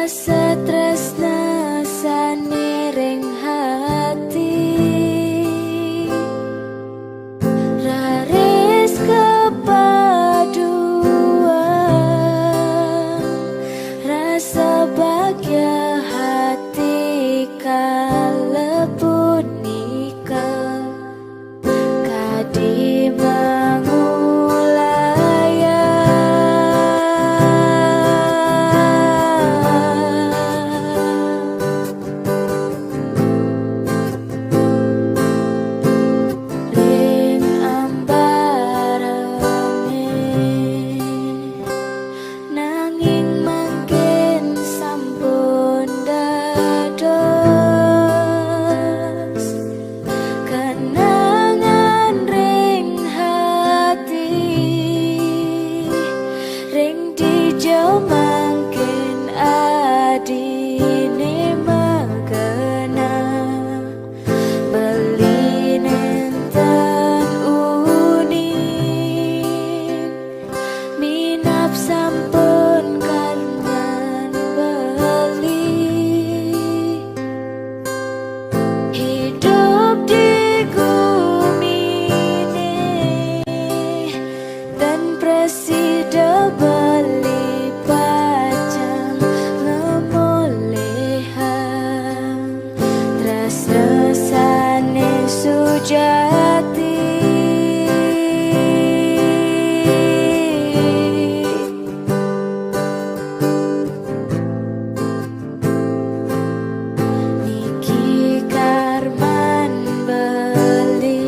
Rasa tresna saniring hati, raris kepaduan, rasa bahagia hati kalebut nikah kadi mangulaya. Ring ambarame nanging mangkin sampun dados kenangan ring hati, ring dijauh mangkin adine magena beli nenten uning minap sampun karman beli hidup di gumine dan presida beli pacang ngemolehan tresna sane sujati. Niki karman beli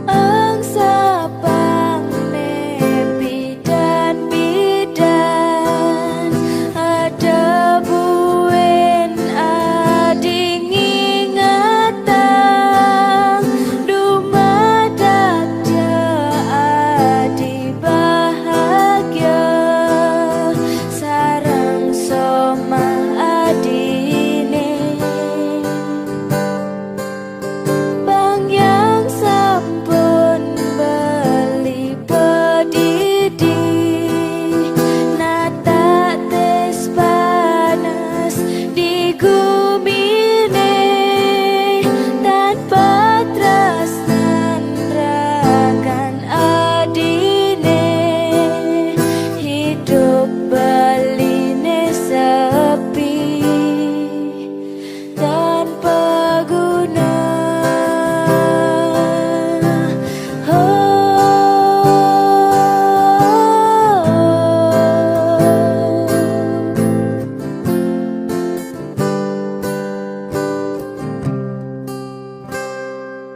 angsa pangme bidan ada buen ading ingatan dumadak adi bahagia sarang somah adine bang yang sampun beli pedidi nata tes panas di gumine tanpa tresnan rakan adine hidup beline sepi tanpa guna.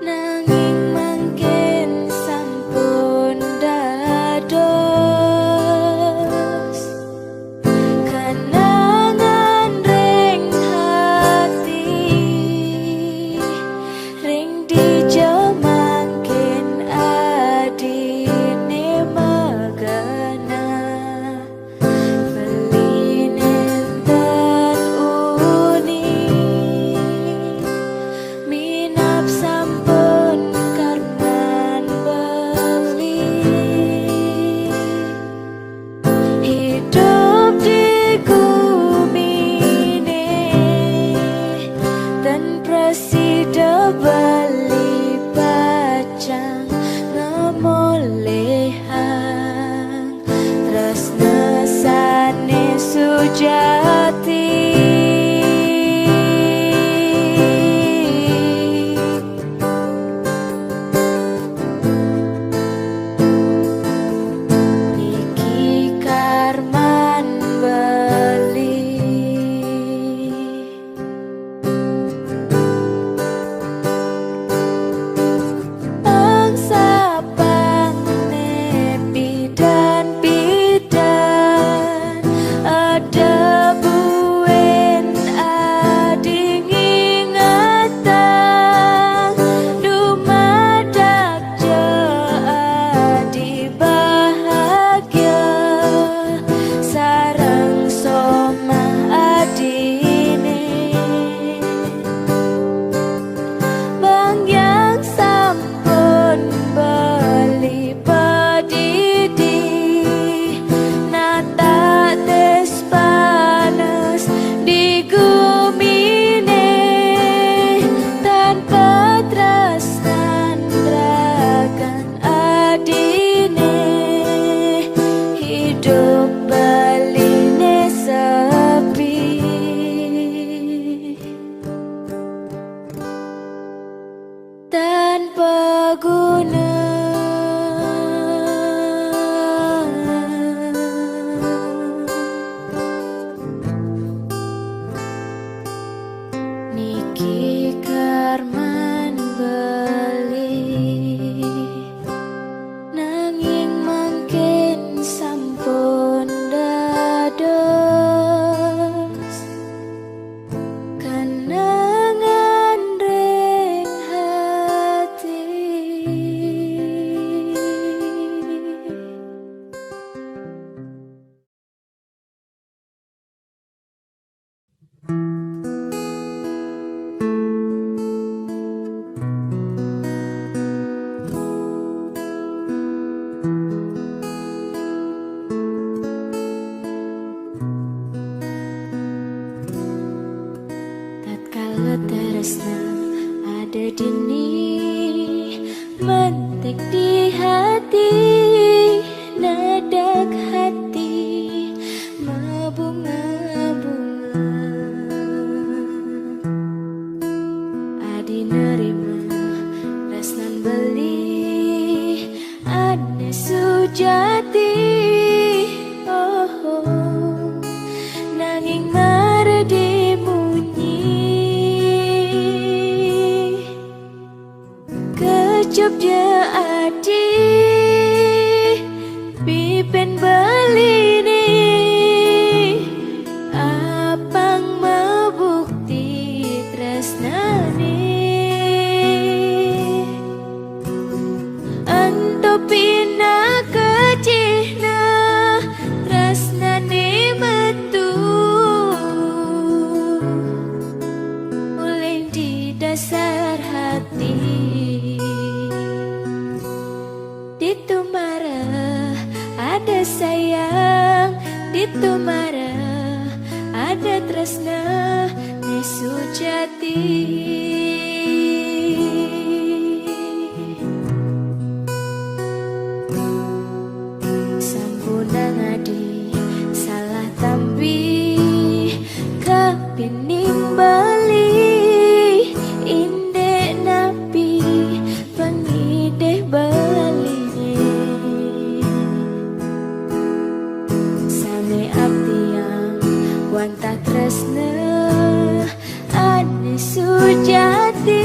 Nanging mangkin sampun dados kenangan ring hati, ring dijauh mangkin adine magana beli nenten uning minap sampun karman beli hidup di gumine dan presida beli pacang ngemolehan tresna sane sujati. Niki karman beli guna niki karman beli nanging mangkin sampun dados kenangan ring hati. Tatkala tresna ada dini mentek di hati nadak hati mabunga-bunga adi nerima resnan beli ane sujati oh, oh. Nanging maredi kecup dia adi pipen beli ni apang mabukti tresnani anto pina kecihna tresnani metu mulai di dasar hati. Ditu marah ada sayang, ditu marah ada tresna ne sujati. Sampunang adi salah tambi kapining bali indek napi pengideh bali wanta tresna ane sujati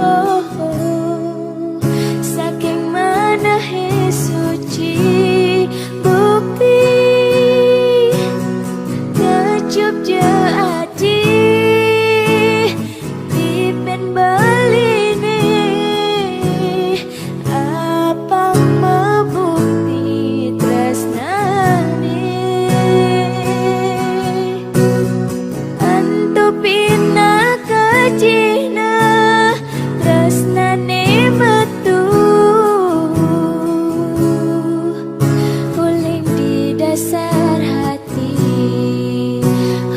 oh, oh. Saking manahe suci bukti kecup je adi pipen beline apang mabukti tresna pina kecihna tresnane metu huling di dasar hati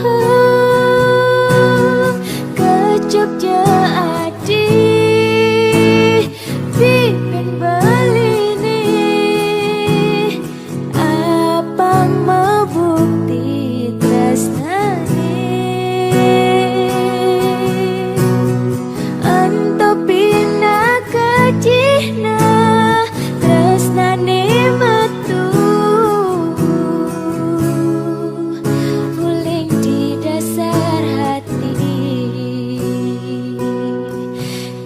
oh, kecup je adi pipen beline apang mabukti tresnane pina kecihna tresnane metu huling di dasar hati.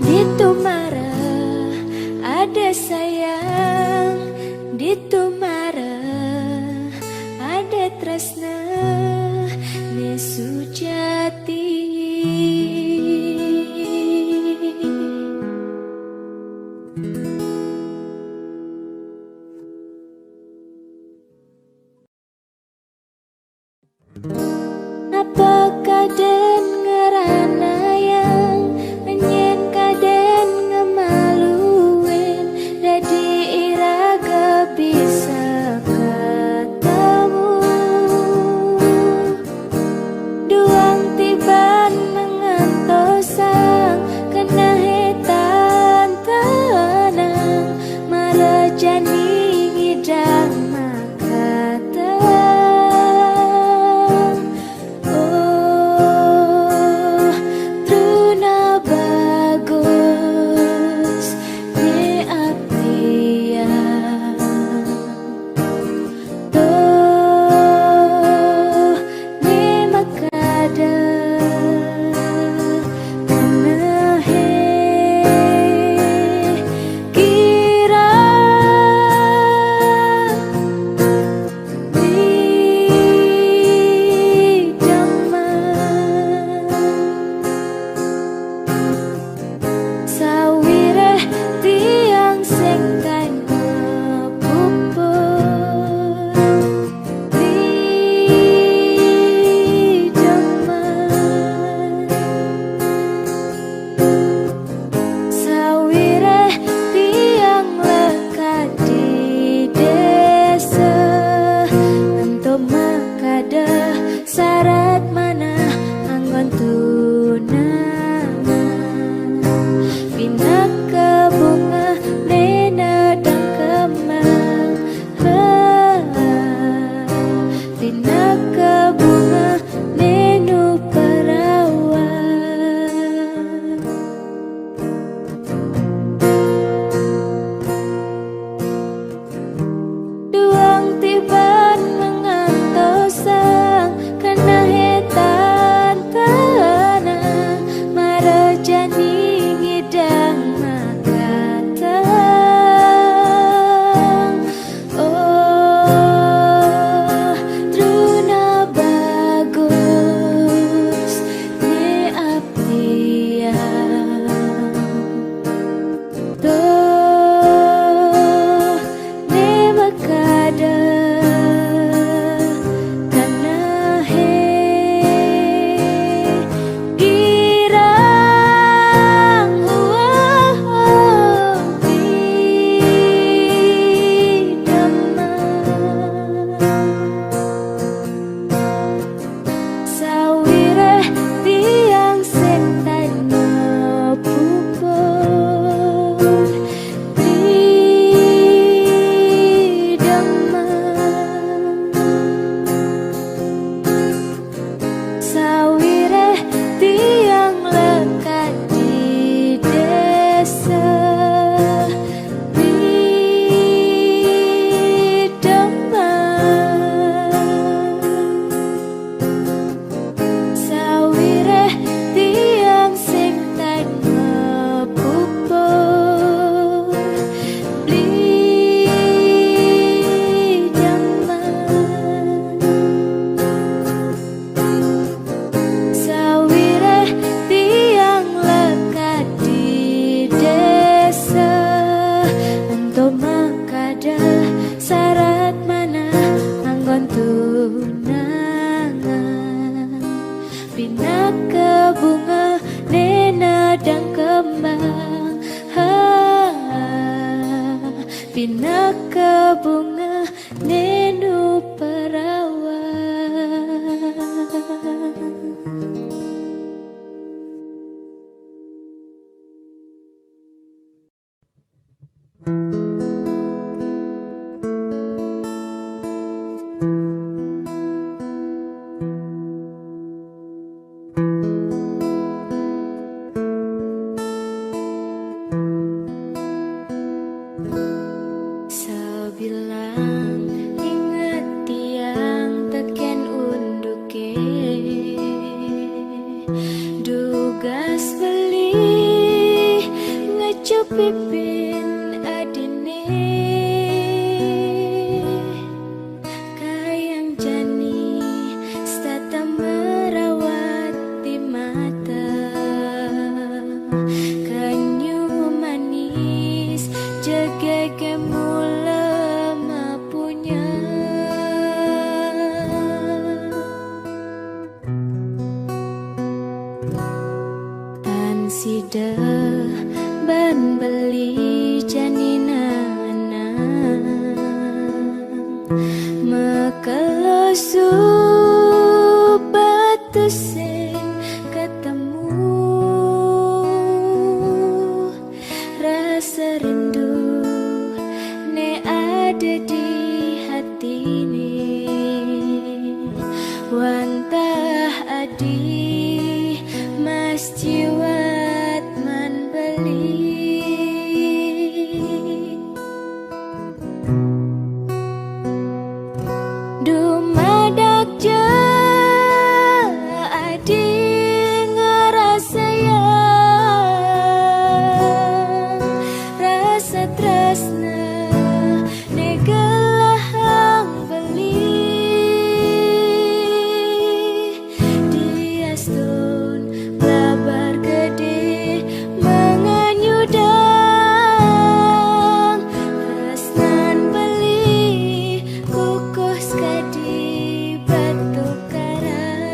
Ditu marah ada sayang, ditu marah ada tresna ne sujati. Apa kaden ngerana yang nyen kaden ngemaluin dadi iraga bisa katamu duang tiban mengantosang kena hetan tanah pinaka bunga nenu perawan. Sabilang ingat tiang teken unduke dugas beli ngecup pipin adine kayang jani stata merawat di mata kanyu manis jagege mula mapunya tan sida ban beli janinana makalosu batu sing ketemu rasa rindu ne ada di hati ini wantah adi mas jiwat man beli dumadak je adi ngerasa ya rasa tresna negelahang beli dia stun labar gede menganyudang resnan beli kukus kadi batu karang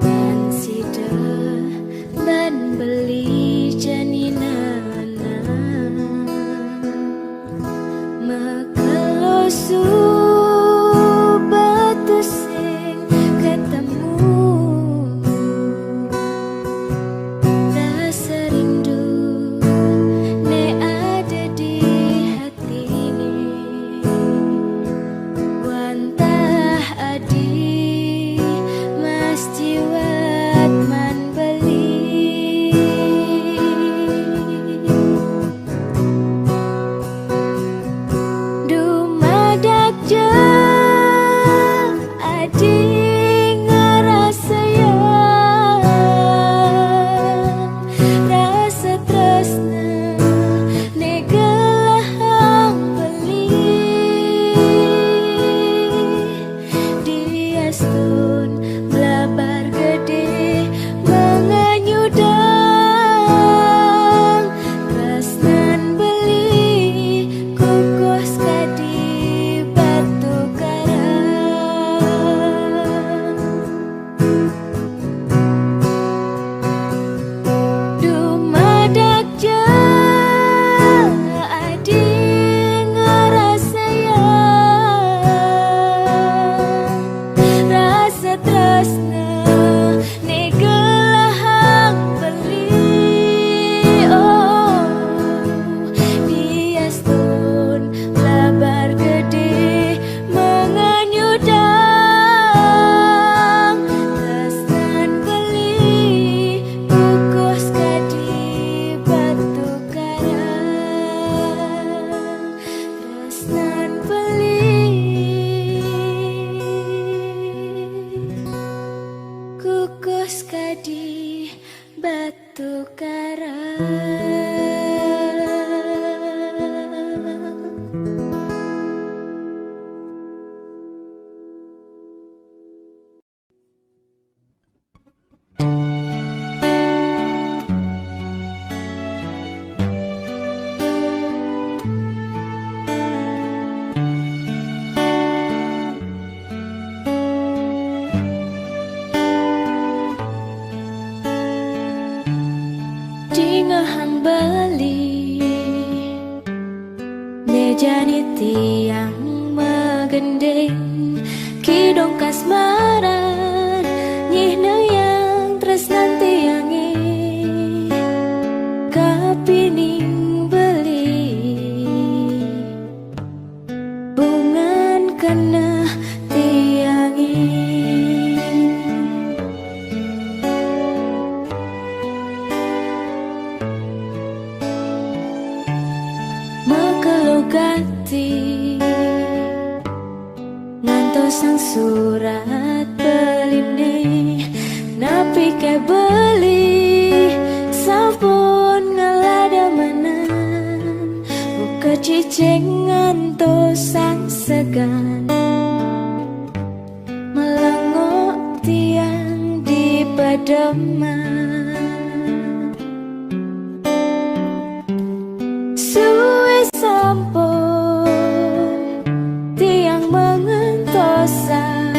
dan sida ban beli janinana makalosu batu sing ketemu rasa rindu ne ada di hati ini wantah adi mas jiwat man beli dumadak je adi ngerasa ya rasa tresna negelahang beli dia stun blabar gede menganyudang resnan beli kukus kadi batu karang dumadak je adi ngerasa ya rasa tresna negelahang beli oh dia stun labar gede menganyudang resnan beli kukus kadi batu karang resnan beli kukus kadi batu karang. ngahang beli nejani tiang megendeng kidong kasmaran nyihna yang tresnan tiange kapining beli bungan kena tiange mekelugati ngantos sang surat beline napi ke beli sampun ngelada menan buka cicing ngantos sang segan melengok tiang di pedeman suwe sampun tiang mengentosan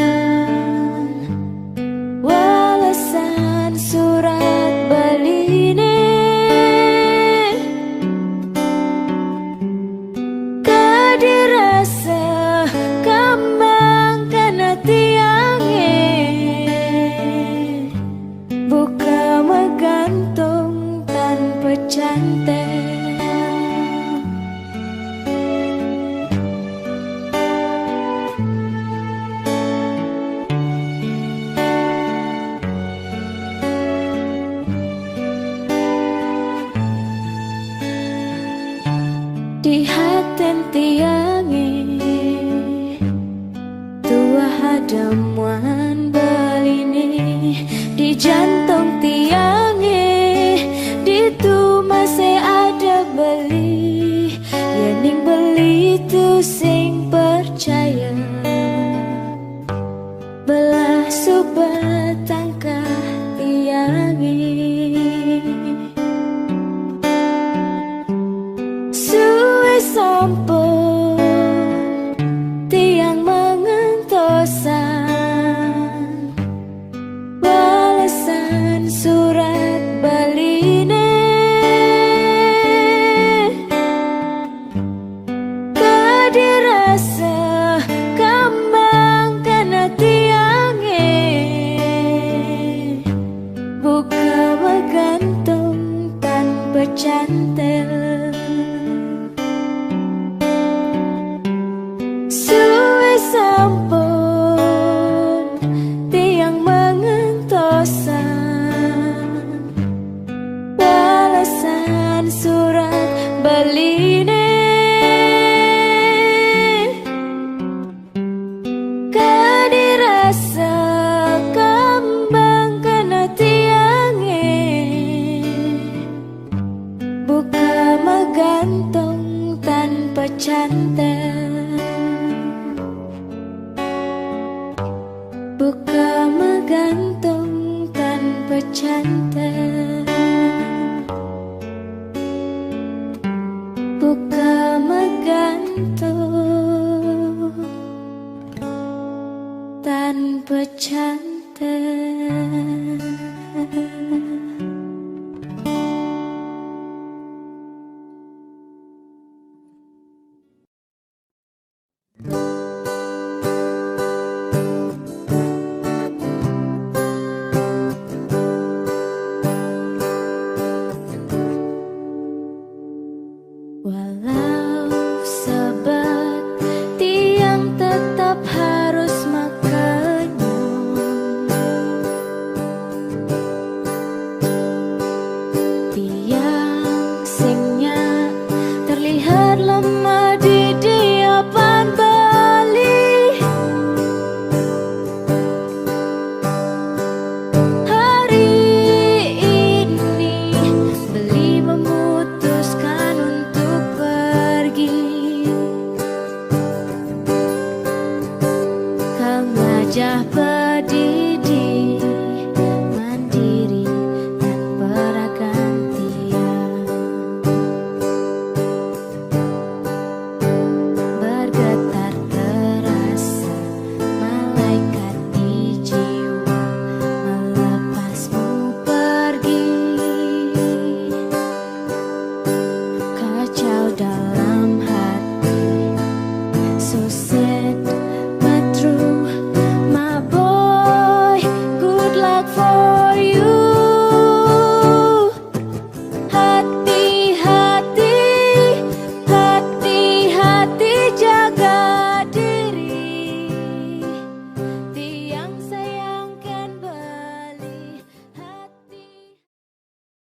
walesan surat beline kadirasa kambang kena tiange buka megantung tanpa cantik di haten tiange tua hadamuan beline di jantung tiange di tu masih ada beli yening beli tu sing percaya belah sobat tangkah tiange sampun tiang mengentosan balasan surat beline kadirasa kambang kena tiange buka megantung tanpa cantel sampun tiang mengentosan balasan surat beline kadirasa kambang kena tiange buka megantung tanpa cantel buka megantung tanpa cantel buka megantung